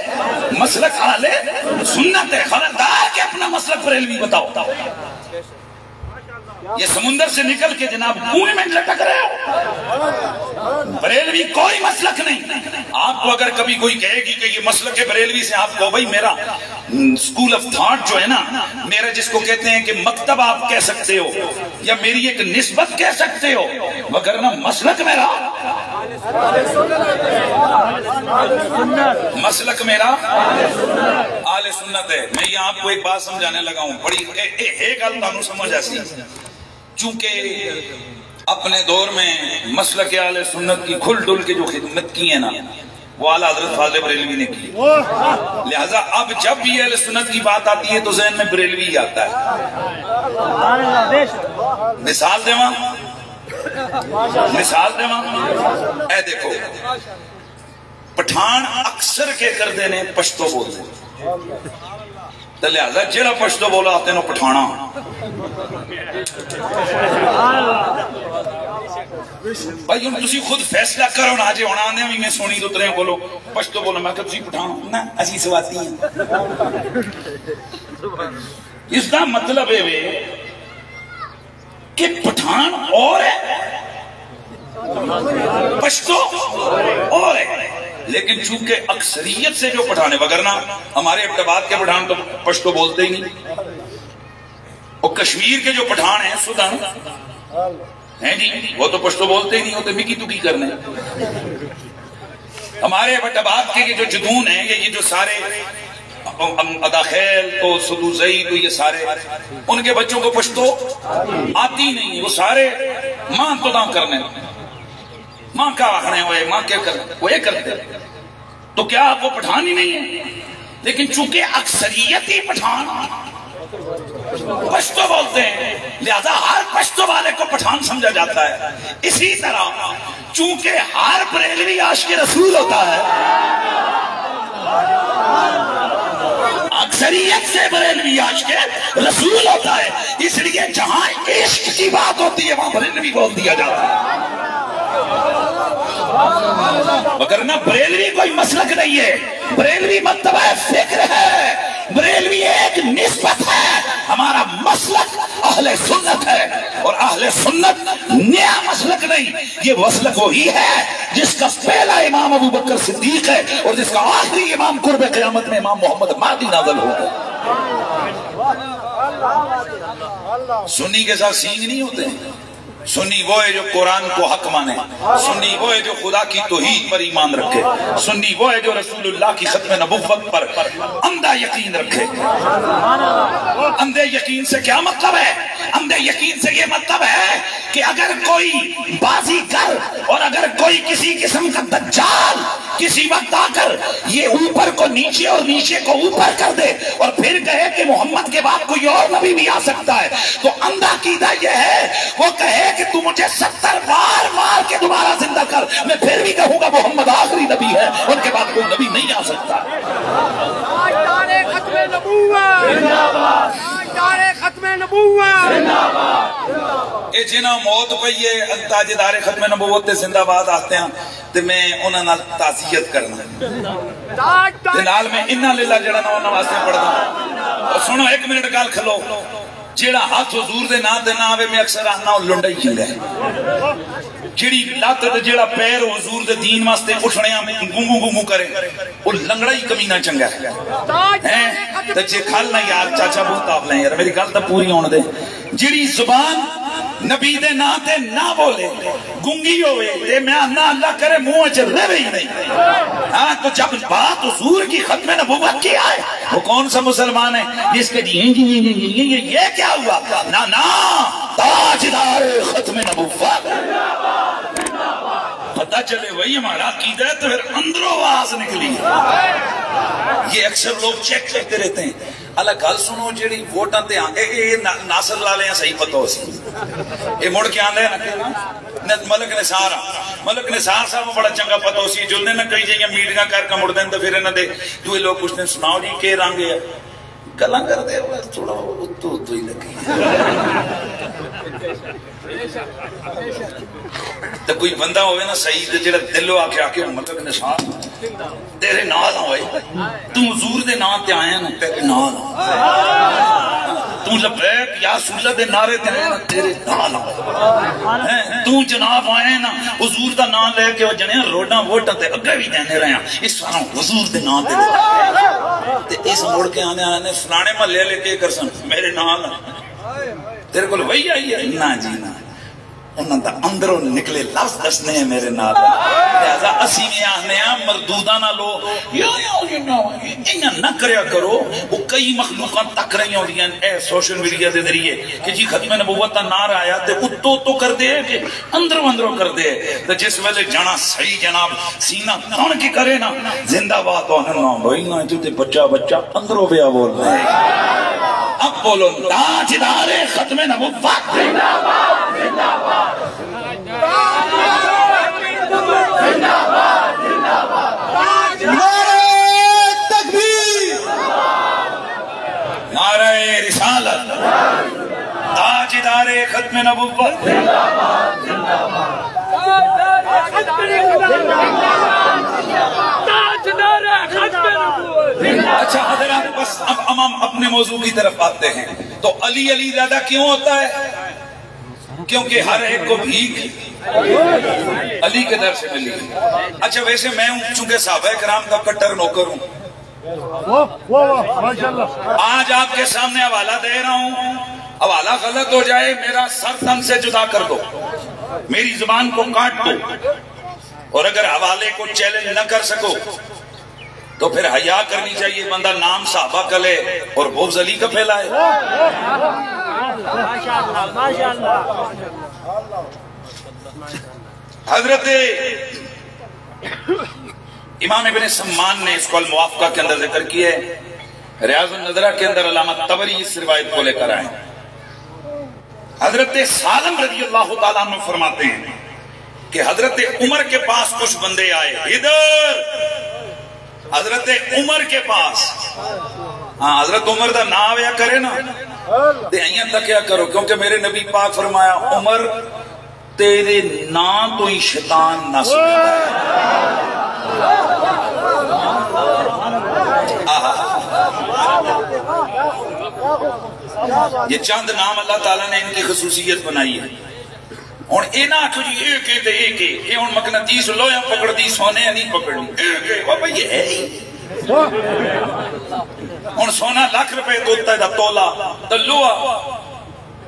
مسلک اہل سنت ہے۔ خبردار کہ اپنا مسلک بریلوی بتاؤ۔ یہ سمندر سے نکل کے جناب کنویں میں لٹک رہے ہو، بریلوی کوئی مسلک نہیں۔ آپ کو اگر کبھی کوئی کہے گی کہ یہ مسلک ہے بریلوی سے، آپ کو بھائی میرا سکول آف تھاٹ جو ہے نا، میرا جس کو کہتے ہیں کہ مکتب آپ کہہ سکتے ہو، یا میری ایک نسبت کہہ سکتے ہو، وگرنہ مسلک میرا، مسلک میرا اہل سنت ہے۔ میں یہ آپ کو ایک بات سمجھانے لگا ہوں، بڑی ایک گل تانوں سمجھ ایسی، چونکہ اپنے دور میں مسلک اہل سنت کی کھل ڈل کے جو خدمت کی ہے نا، وہ اعلیٰ حضرت فاضل بریلوی نے کی، لہذا اب جب بھی اہل سنت کی بات آتی ہے تو ذہن میں بریلوی ہی آتا ہے۔ مثال دیواں، مثال دیواں، اے دیکھو، پٹھان اکثر کے کردے نے پشتو بولتے، تو لہذا جیڑا پشتو بولا آتے نو پٹھانا۔ بھائی ہم تسی خود فیصلہ کرو نا، جے ہونا آنے میں سونی تو ترے بولو پشتو بولو، میں کہ تسی پٹھانا نا، اسی سواتی ہیں۔ اس کا مطلب ہے کہ پٹھان اور ہے، پشتو اور ہے، لیکن چونکہ اکثریت سے جو پٹھانے، وگرنہ ہمارے ابتباد کے پٹھان تو پشتو بولتے ہی نہیں، اور کشمیر کے جو پٹھان ہیں سودان ہیں جی، وہ تو پشتو بولتے ہی نہیں ہوتے، مکی تکی کرنے۔ ہمارے ابتباد کے جو جدون ہیں، یہ جو سارے اداخیل تو سدوزئی تو یہ سارے، ان کے بچوں کو پشتو آتی نہیں، وہ سارے ماں تو داں کرنے، ماں کا آخنے ہوئے، ماں کیا کرنے، وہ یہ کرتے، تو کیا وہ پٹھان ہی نہیں ہے؟ لیکن چونکہ اکثریتی پٹھان پشتو بولتے ہیں، لہذا ہر پشتو والے کو پٹھان سمجھا جاتا ہے۔ اسی طرح چونکہ ہر بریلوی عاشق رسول ہوتا ہے، اکثریت سے بریلوی عاشق رسول ہوتا ہے، اس لیے جہاں عشق کی بات ہوتی ہے وہاں بریلوی بول دیا جاتا ہے، وگرنہ بریلوی کوئی مسلک نہیں ہے، بریلوی مرتبہ فکر ہے، بریلوی ایک نسبت ہے، ہمارا مسلک اہل سنت ہے، اور اہل سنت نیا مسلک نہیں، یہ مسلک وہی ہے جس کا پہلا امام ابو بکر صدیق ہے اور جس کا آخری امام قرب قیامت میں امام محمد مہدی نازل ہوگا۔ سنی کے ساتھ سینگ نہیں ہوتے، سنی وہ ہے جو قرآن کو حق مانے، سنی وہ ہے جو خدا کی توحید پر ایمان رکھے، سنی وہ ہے جو رسول اللہ کی ختم نبوت پر اندھا یقین رکھے۔ اندھے یقین سے کیا مطلب ہے؟ اندھے یقین سے یہ مطلب ہے کہ اگر کوئی بازی گر اور اگر کوئی کسی قسم کا دجال کسی وقت آ کر یہ اوپر کو نیچے اور نیچے کو اوپر کر دے اور پھر کہے کہ محمد کے بعد کوئی اور نبی بھی آ سکتا ہے، تو اندھا عقیدہ یہ ہے وہ کہے کہ تو مجھے 70 بار مار کے دوبارہ زندہ کر، میں پھر بھی کہوں گا محمد آخری نبی ہے، ان کے بعد کوئی نبی نہیں آ سکتا۔ ختم نبوت، ختم نبوت، اے جنہاں موت پئی ہے تاجدار ختم نبوت تے زندہ باد آتے ہیں تے میں انہاں نال تعزیت کرنا تے نال میں انہاں للہ جڑا نا انہاں واسطے پڑھدا۔ اور سنو ایک منٹ گل کھلو، جیڑا ہاتھ حضور دے نا تے نہ آوے میں اکثر آنا وہ لنڈا ہی چلے، جیڑی لات تے جیڑا پیر حضور دے دین واسطے اٹھنیاں گونگو گونگو کرے وہ لنگڑا ہی کمینہ چنگا ہے۔ تے جے کھل نہ یار چاچا بہت آپ لیں یار میری گل تے پوری ہون دے، جیڑی زبان نبی دے نا تے نہ بولے گنگی ہوئے تے میں نہ اللہ کرے منہ اچ رہے ہی نہیں، ہاں تو جب بات حضور کی ختم نبوت کی آئے وہ کون سا مسلمان ہے جس کے یہ کیا ہوا؟ نا تاجدار ختم نبوت، پتہ چلے وہی ہمارا عقیدہ ہے تو پھر اندروں آواز نکلی۔ یہ اکثر لوگ چیک کرتے رہتے ہیں، اللہ گل سنو جیڑی ووٹاں تے آگے ناصر لالے ہیں صحیح پتہ ہو سی، یہ مڑ کے آندے نا ملک نثار صاحب بڑا چنگا پتہ ہو سی، جلنے نہ کئی جائیں میڈیاں کر کے مڑ دیں تو پھر انہوں نے دوئے لوگ پوچھتے ہیں سناؤ جی کہ رنگ ہے گلاں کر دے تھوڑا اتو ہی لگی تو کوئی بندہ ہوئے نا صحیح جڑا دلو آکے ملک نثار تیرے نال ہوئے تو حضور دے نام تے آیا نا تیرے نال، تو لبیک یا رسول اللہ دے نعرے تے آیا نا تیرے نال، تو جناب آئے نا حضور دا نام لے کے جنے روڈاں ووٹاں تے اگے بھی دینے رہے ہیں اس طرح حضور دے نام تے اس مڑ کے آنے آنے فلانے محلے لے کے کر سن میرے نال تیرے کو وہی آئی ہے نا جی نا، انہاں دا اندروں نکلے لفظ دسنے ہیں میرے نال، لہذا اسی میں آہنے ہیں مردودہ نہ لو انہاں نہ کریا کرو، وہ کئی مخلوقات تک رہی ہوں دیا اے سوشل میڈیا دے ذریعے کہ جی ختم نبوت تا نار آیا تے اتو تو کر دے کہ اندروں کر دے، تو جس ویلے جانا صحیح جناب سینہ تن کی کرے نا زندہ بات ہونے نا بھائی نا جو تے بچہ اندروں پہ بول رہے ہیں۔ اب بولو تاجدار ختم نبوت زندہ باد، زندہ باد، زندہ باد، نعرہ تکبیر، نعرہ رسالت، تاجدار ختم نبوت زندہ باد، زندہ باد، اچھا حضرات بس اب ہم اپنے موضوع کی طرف آتے ہیں، تو علی زیادہ کیوں ہوتا ہے؟ کیونکہ ہر ایک کو بھیک علی کے در سے ملی۔ اچھا ویسے میں ہوں چونکہ صحابہ کرام کا کٹر نوکر ہوں، آج آپ کے سامنے حوالہ دے رہا ہوں، حوالہ غلط ہو جائے میرا سر تن سے جدا کر دو، میری زبان کو کاٹ دو، اور اگر حوالے کو چیلنج نہ کر سکو تو پھر حیا کرنی چاہیے، بندہ نام صحابہ کا لے اور بغض علی کا پھیلائے۔ حضرت امام ابن سمان نے اس کو الموافقہ کے اندر ذکر کیا ہے، ریاض النظرہ کے اندر علامہ طبری اس روایت کو لے کر آئے۔ حضرت سالم رضی اللہ تعالیٰ عنہ فرماتے ہیں کہ حضرت عمر کے پاس کچھ بندے آئے، ادھر حضرت عمر کے پاس، ہاں حضرت عمر دا نام یا کرے نا تے ایاں تک کیا کرو، کیونکہ میرے نبی پاک فرمایا عمر تیرے نام تو ہی شیطان نہ سکتا ہے۔ یہ چند نام اللہ تعالیٰ نے ان کی خصوصیت بنائی ہے۔ اور اینا آکھو جی ایک ہے دے ایک ہے، یہ ان مقناطیس لویا پکڑ دی سونے نہیں پکڑنی، ایک ہے وہ بھئی یہ ہے ہی۔ اور سونا لاکھ روپے دوتا ہے دا تولا تلوہ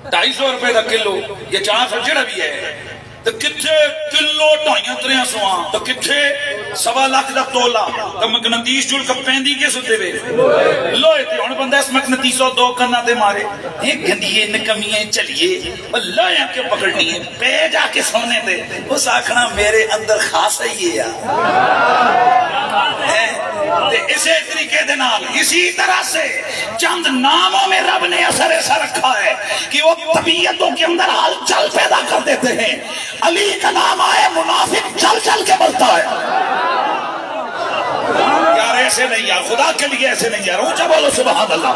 250 روپے دا کلو، یہ 400 جڑا بھی ہے تو کتھے کلو 250 سوان تو کتھے سوا لاکھ دا تولا تو مقناطیس جل کا پیندی کے ستے بے لوئے تے ہون بندہ اس مقناطیسوں دو کنا تے مارے ایک گندیے نکمیے چلیے لوئے کے پکڑنی ہے پہ جا کے سونے تے اس آکھنا میرے اندر خاص ہے یہ اسے طریقے دے نال اسی طرح سے چند ناموں میں رب نے اثر ایسا رکھا ہے کہ وہ طبیعتوں کے اندر حال چل پیدا کر دیتے ہیں. علی کا نام آئے منافق چل چل کے بلتا ہے. یار ایسے نہیں یار, خدا کے لیے ایسے نہیں یار, اونچا بولو سبحان اللہ.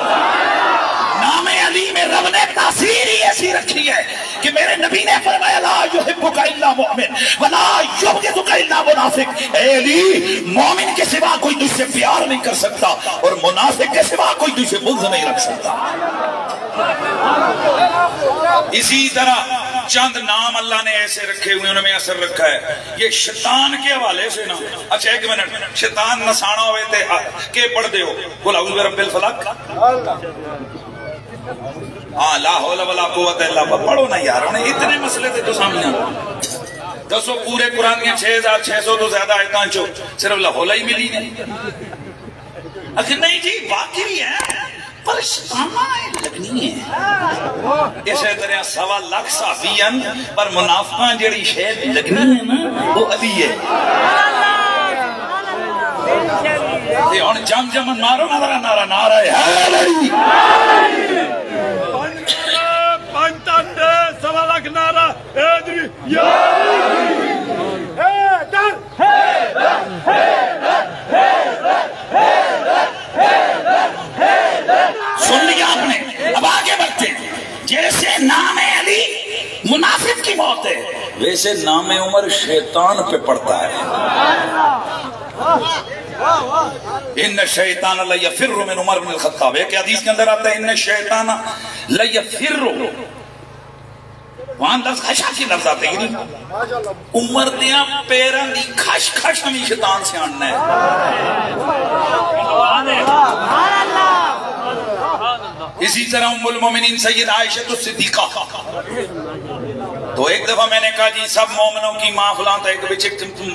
نام علی میں رب نے تاثیر ہی ایسی رکھی ہے کہ میرے نبی نے فرمایا لا یحبک الا مؤمن ولا یبغضک الا منافق. اے علی, مومن کے سوا کوئی تجھ سے پیار نہیں کر سکتا اور منافق کے سوا کوئی تجھ سے بغض نہیں رکھ سکتا. اسی طرح چند نام اللہ نے ایسے رکھے ہوئے, انہوں نے اثر رکھا ہے. یہ شیطان کے حوالے سے نا, اچھا ایک منٹ, شیطان نسانا ہوئے تھے کہ پڑھ دے ہو قل اعوذ برب الفلق, ہاں لا حول ولا قوت الا باللہ پڑھو نا یار. انہیں اتنے مسئلے تھے تو سامنے دسو پورے قرآن کے 6600 تو زیادہ آیتاں چو صرف لا حول ہی ملی نہیں. اگر نہیں جی واقعی ہے پر شیطانہ لگنی ہے. اسے طرح سوا لاکھ صحابیان پر منافقان جڑی شہد لگنی ہے نا وہ علی ہے. اور جم جم مارو نظرہ نعرہ نعرہ ہے علی پانتان دے سوا لاکھ نعرہ ایدری یا سن لیا آپ نے. اب آگے بڑھتے ہیں. جیسے نام علی منافق کی موت ہے ویسے نام عمر شیطان پہ پڑتا ہے. ان شیطان لیفر من عمر بن الخطاب, ایک حدیث کے اندر آتا ہے ان شیطان لیفر, وہاں لفظ خشا کی لفظ آتے ہیں عمر دیا پیران دی خش خش ہمیں شیطان سے آننا ہے. اسی طرح ام المومنین سید عائشہ الصدیقہ, تو ایک دفعہ میں نے کہا جی سب مومنوں کی ماں فلان تھا, ایک بچے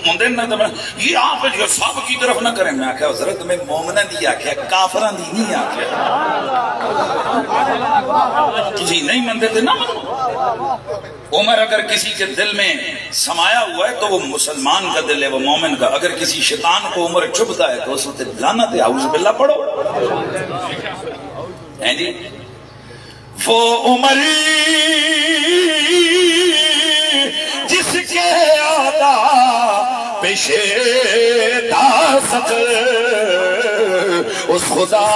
مندن نہ دبنا یہ آپ سب کی طرف نہ کریں. میں آکھا حضرت میں مومنہ دی آکھا کافران دی نہیں آکھا تجھے نہیں مندے تھے نہ منو. عمر اگر کسی کے دل میں سمایا ہوا ہے تو وہ مسلمان کا دل ہے, وہ مومن کا. اگر کسی شیطان کو عمر چبھتا ہے تو اس وقت لعنت ہے, اعوذ باللہ پڑھو. ہیں جی وہ عمر جس کے آدھا پیشے داست اس خدا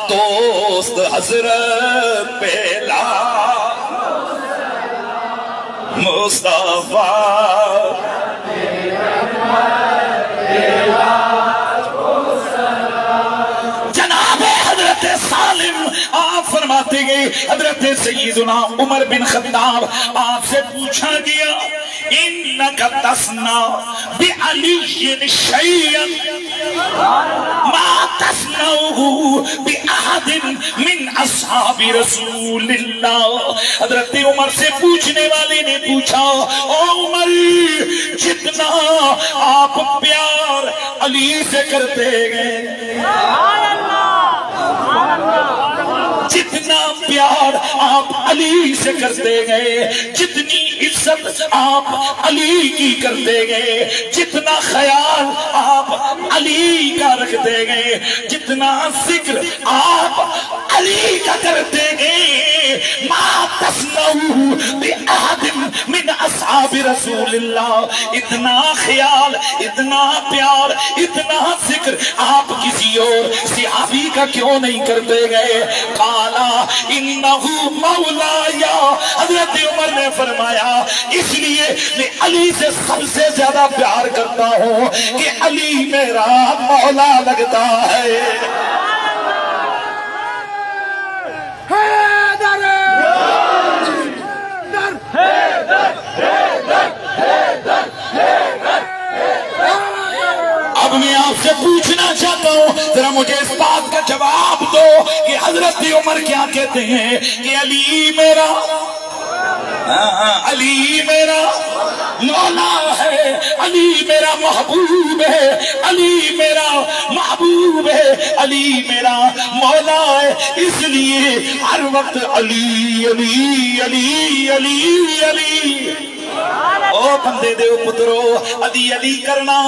دوست حضرت پہلا مصطفیٰ آپ فرماتے گئے حضرت سیدنا عمر بن خطاب آپ سے پوچھا گیا انکا تسنا بعلی شیئا ما تسنوه بأحد من اصحاب رسول اللہ. حضرت عمر سے پوچھنے والے نے پوچھا او عمر جتنا آپ پیار علی سے کرتے گئے, جتنا پیار آپ علی سے کرتے گئے, جتنی عزت آپ علی کی کرتے گئے, جتنا خیال آپ علی کا رکھتے گئے, جتنا ذکر آپ علی کا کرتے گئے, ما تسنوه بأحد من اصحاب رسول اللہ, اتنا خیال, اتنا پیار, اتنا ذکر آپ کسی اور صحابی کا کیوں نہیں کرتے گئے. قالا انہو مولایا, حضرت عمر نے فرمایا اس لیے میں علی سے سب سے زیادہ پیار کرتا ہوں کہ علی میرا مولا لگتا ہے. اب میں آپ سے پوچھنا چاہتا ہوں, ذرا مجھے اس بات کا جواب دو کہ حضرت عمر کیا کہتے ہیں کہ علی میرا علی میرا مولا ہے، علی میرا محبوب ہے، علی میرا محبوب ہے، علی میرا مولا ہے، اس لیے ہر وقت علی علی علی علی علی۔ او بندے دے پترو، علی علی کرنا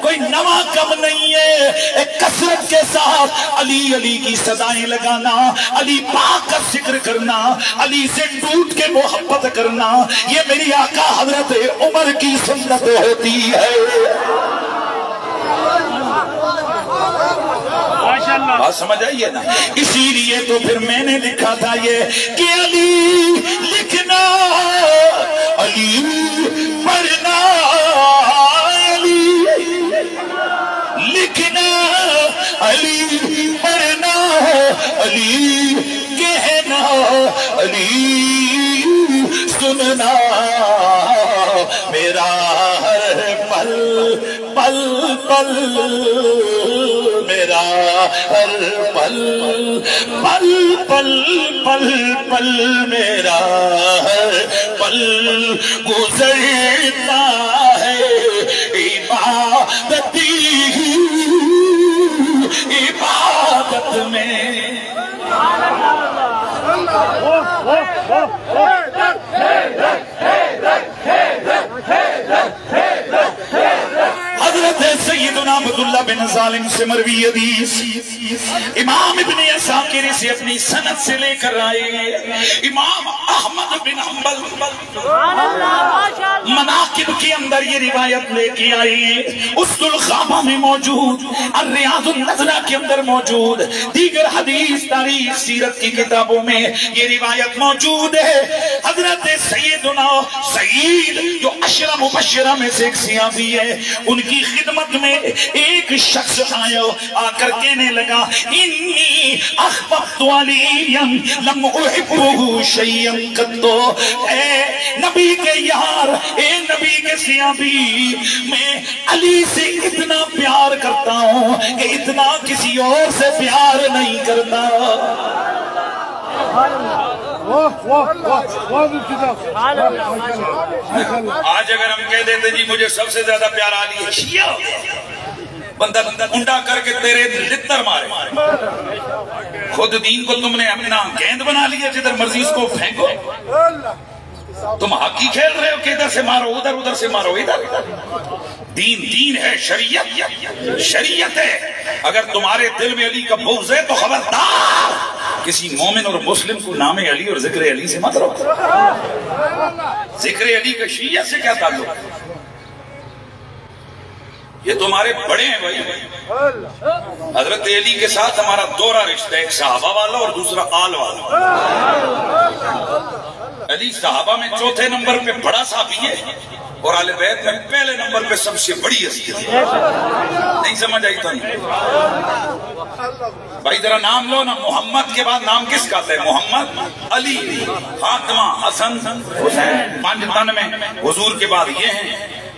کوئی نواں کم نہیں ہے، کثرت کے ساتھ علی علی کی صدائیں لگانا، علی پاک کا ذکر کرنا، علی سے ٹوٹ کے محبت کرنا، یہ میری آقا حضرت عمر کی سنت ہوتی ہے۔ بات سمجھ آئیے نا؟ اسی لیے تو پھر میں نے لکھا تھا یہ کہ علی لکھنا، علی پڑھنا، علی لکھنا، علی پڑھنا، علی کہنا، علی سننا، میرا ہر پل پل پل، میرا ہر پل پل پل پل پل، میرا ہر پل گزرتا ہے عبادتی عبادت میں۔ حضرت سیدنا عبداللہ بن ظالم سے مروی حدیث امام ابن عساکر سے اپنی سند سے لے کر آئے، امام احمد بن حنبل مناقب کے اندر یہ روایت لے کے آئی، اسد الغابہ میں موجود، الریاض النظرہ کے اندر موجود، دیگر حدیث تاریخ سیرت کی کتابوں میں یہ روایت موجود ہے۔ حضرت سیدنا سعید جو عشرہ مبشرہ میں سے ایک صحابی ہے، ان کی خدمت میں ایک شخص آیا، آ کر کہنے لگا انی احببت علیا لم احبہ شیئا قط، اے نبی کے یار، اے نبی کے صحابی، میں علی سے اتنا پیار کرتا ہوں کہ اتنا کسی اور سے پیار نہیں کرتا۔ آج اگر ہم کہہ دیتے جی مجھے سب سے زیادہ پیار علی ہے، شیعہ بندہ انڈا کر کے تیرے لتر مارے، خود دین کو تم نے اپنا گیند بنا لیا، جدھر مرضی اس کو پھینکو، تم ہاکی کھیل رہے ہو کہ ادھر سے مارو ادھر، ادھر سے مارو ادھر۔ دین دین ہے، شریعت شریعت ہے۔ اگر تمہارے دل میں علی کا بغض ہے تو خبردار کسی مومن اور مسلم کو نام علی اور ذکر علی سے مت روکو۔ ذکر علی کا شیعہ سے کیا تعلق؟ یہ تمہارے بڑے ہیں بھائی۔ حضرت علی کے ساتھ ہمارا دوہرا رشتہ ہے، ایک صحابہ والا اور دوسرا آل والا۔ علی صحابہ میں چوتھے نمبر پہ بڑا صحابی ہے، اور آل بیت میں پہلے نمبر پہ سب سے بڑی حیثیت ہے۔ نہیں سمجھ آئی تو نہیں؟ بھائی ذرا نام لو نا، محمد کے بعد نام کس کا آتا ہے؟ محمد، علی، فاطمہ، حسن، حسین، 5 تن میں حضور کے بعد یہ ہیں،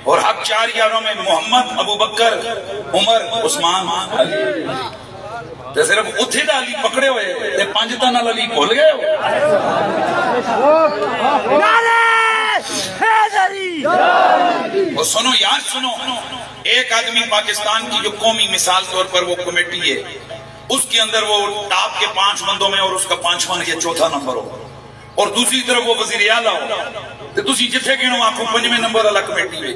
اور حق 4 یاروں میں محمد، ابو بکر، عمر، عثمان، علی۔ تو صرف اتھے دا علی پکڑے ہوئے، تے 5 تن علی بھول گئے ہو۔ وہ سنو یار سنو، ایک آدمی پاکستان کی جو قومی مثال طور پر وہ کمیٹی ہے، اس کے اندر وہ ٹاپ کے 5 بندوں میں اور اس کا 5واں یا چوتھا نمبر ہو، اور دوسری طرف وہ وزیر اعلیٰ ہو، تو تسی جتھے گئے آپ کو 5ویں نمبر والا کمیٹی ہے۔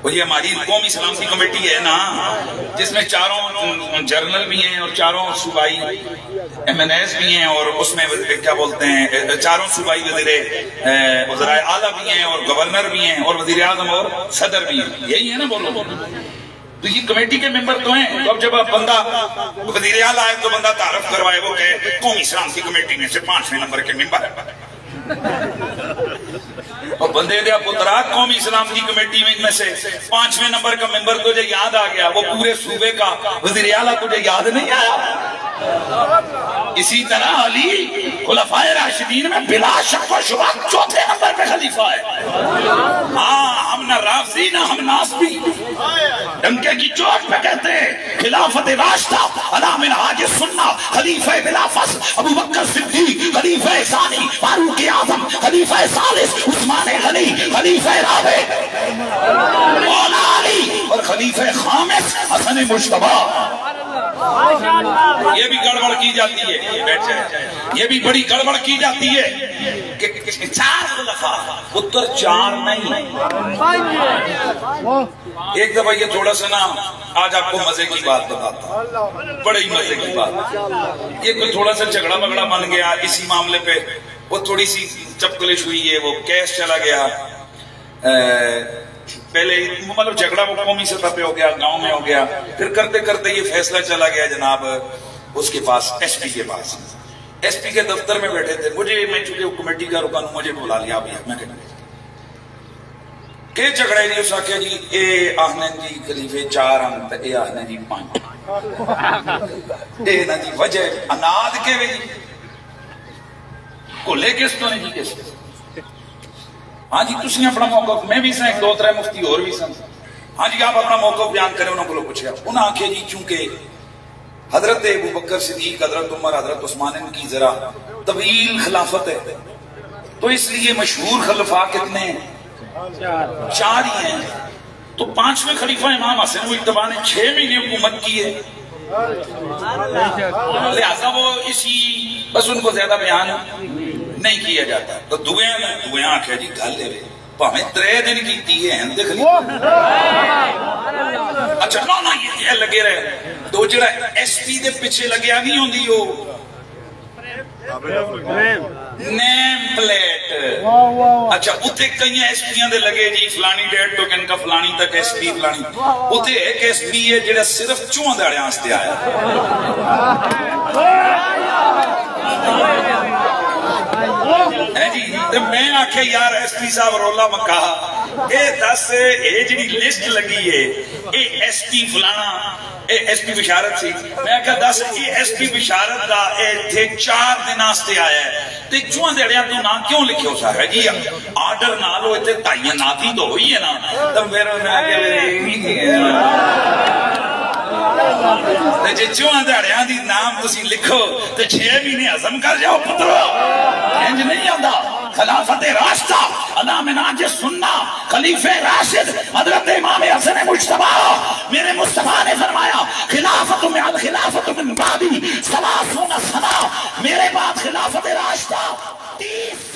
وہ یہ ہماری قومی سلامتی کمیٹی ہے نا، جس میں 4 جرنل بھی ہیں اور 4 صوبائی MNS بھی ہیں، اور اس میں کیا بولتے ہیں 4 صوبائی وزرائے اعلیٰ بھی ہیں، اور گورنر بھی ہیں، اور وزیر اعظم اور صدر بھی ہیں، یہی ہے نا بولو۔ تو یہ کمیٹی کے ممبر تو ہیں، تو اب جب بندہ وزیر اعلیٰ آئے تو بندہ تعارف کروائے، وہ کہے قومی سلامتی کمیٹی میں سے 5ویں نمبر کے ممبر ہے۔ اور بندے دیا پترا قومی سلامتی کمیٹی میں سے 5ویں نمبر کا ممبر تجھے یاد آ گیا، وہ پورے صوبے کا وزیر اعلیٰ تجھے یاد نہیں آیا؟ اسی طرح علی خلفائے راشدین میں بلا شک و شبہ 4تھے نمبر پہ خلیفہ ہے۔ ہاں ہم نہ رافضی نہ ہم ناصبی، ڈنکے کی چوٹ پہ کہتے ہیں خلافت راشدہ علی منہاج السنہ، خلیفہ بلا فصل ابو بکر صدیق، خلیفہ ثانی فاروق اعظم، خلیفہ ثالث عثمان غنی، خلیفہ رابع مولا علی اور خلیفہ خامس حسن مجتبی۔ یہ بھی گڑبڑ کی جاتی ہے، یہ بیٹھ جائے، یہ بھی بڑی گڑبڑ کی جاتی ہے کہ 4 خلفاء، پتر 4 نہیں۔ ایک دفعہ یہ تھوڑا سا نا آج آپ کو مزے کی بات بتاتا ہوں، بڑی مزے کی بات۔ یہ کوئی تھوڑا سا جھگڑا بگڑا بن گیا اسی معاملے پہ، وہ تھوڑی سی چپکلش ہوئی ہے، وہ کیس چلا گیا، پہلے مطلب جھگڑا وہ قومی سطح پہ ہو گیا، گاؤں میں ہو گیا، پھر کرتے کرتے یہ فیصلہ چلا گیا جناب اس کے پاس، ایس پی کے پاس۔ ایس پی کے دفتر میں بیٹھے تھے، میں چونکہ کمیٹی کا رکن ہوں، مجھے بلا لیا بھیا، میں کہ جھگڑے جی اس آکھے جی اے آہنے جی خلیفے 4 ہم تے اے آہنے جی 5 اے نا جی وجہ اناد کے وے جی کھلے کس تو نہیں جی کس ہاں جی تسی اپنا موقف، میں بھی سن 2-3 مفتی اور بھی سن، ہاں جی آپ اپنا موقف بیان کریں، انہوں کو پوچھا، انہوں آکھے جی چونکہ حضرت ابو بکر صدیق، حضرت عمر، حضرت عثمان ان کی ذرا طویل خلافت ہے، تو اس لیے مشہور خلفاء کتنے ہیں؟ 4 ہی ہیں، تو 5ویں خلیفہ امام حسن مجتبی نے 6 مہینے حکومت کی ہے، لہذا وہ اسی بس ان کو زیادہ بیان نہیں کیا جاتا۔ تو دعائیں آکھے جی گل لے رہے پاہمیں 3 دن کی دیئے ہیں دیکھ لی، اچھا نا یہ لگے رہے تو جڑا ایس پی دے پیچھے لگیا نہیں ہوں دی ہو نیم پلیٹ، اچھا اتھے کئی ایس پیاں دے لگے جی فلانی ڈیٹ تو کن کا فلانی تک ایس پی فلانی، اتھے ایک ایس پی ہے جڑا صرف 4 دہاڑے آنستے آیا ہے جی۔ میں آکھے یار ایس پی صاحب رولا مکاہا اے 10 اے جڑی لسٹ لگی ہے اے ایس پی فلانا اے ایس پی بشارت سی، میں کہا 10 اے ایس پی بشارت دا اے تھے 4 دن آستے آیا ہے، تے 4 دیڑیاں تو نا کیوں لکھے ہو سا ہے جی آرڈر نہ لو اتنے تعیناتی تو ہوئی ہے نا، تب میرے میں آگے جی 4 دیڑیاں دی نام تسی لکھو تو 6 مہینے عزم کر جاؤ پترو، انج نہیں آدھا۔ خلافت راشدہ علی منہاج السنہ، خلیفہ راشد حضرت امام حسن مجتبی، میرے مصطفیٰ نے فرمایا خلافت من بعدی 30 سنہ، میرے بعد خلافت راشدہ 30